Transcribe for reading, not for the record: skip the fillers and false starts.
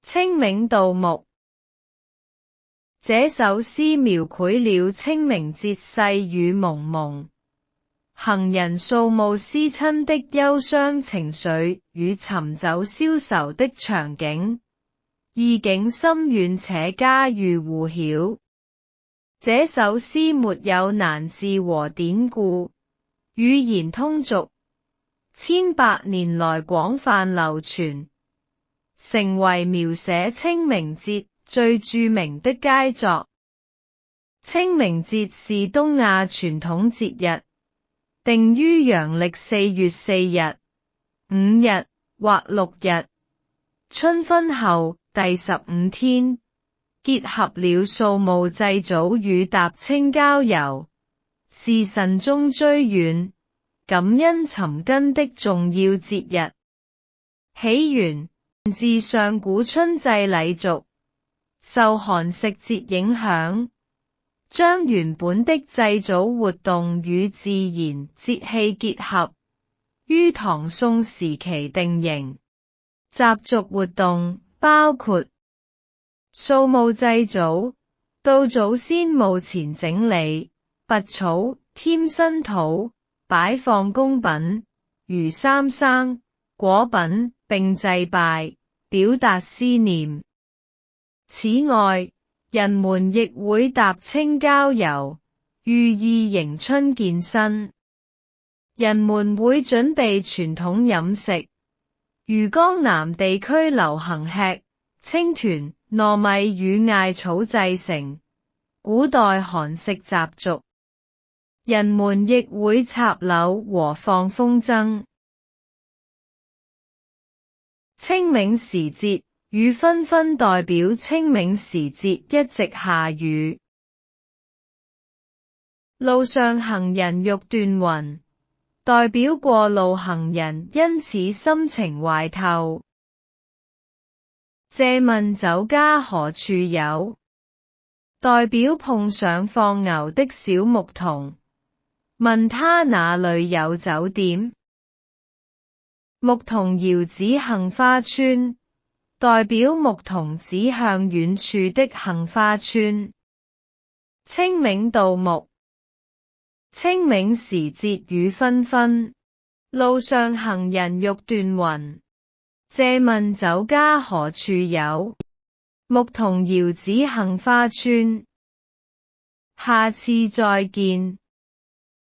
清明盜木。這首詩描繪了清明節細雨濛濛，行人掃墓思親的憂傷情緒與尋酒消愁的場景，意境深遠且家喻戶曉。這首詩沒有難字和典故，語言通俗，千百年來廣泛流傳，成為描寫清明節最著名的佳作。清明節是東亞傳統節日，定於陽曆4月4日、5日或6日，春分後第15天，結合了掃墓祭祖與踏青郊遊，是慎終追遠、感恩尋根的重要節日。起源自上古春祭禮俗，受寒食節影響，將原本的祭祖活動與自然節氣結合，於唐宋時期定型。習俗活動包括掃墓祭祖，到祖先墓前整理、拔草、添新土、擺放供品，如三生、果品，並祭拜，表達思念。此外，人們亦會踏青郊遊，寓意迎春健身。人們會準備傳統飲食，如江南地區流行吃青團、糯米與艾草製成，古代寒食習俗。人們亦會插柳和放風箏。清明時節，雨紛紛代表清明時節一直下雨。路上行人欲斷魂，代表過路行人因此心情壞透。借問酒家何處有，代表碰上放牛的小牧童，問他哪裏有酒店。牧童遙指杏花村，代表牧童指向遠處的杏花村。清明盜木。清明時節雨紛紛，路上行人欲斷魂。借問酒家何處有，牧童遙指杏花村。下次再見。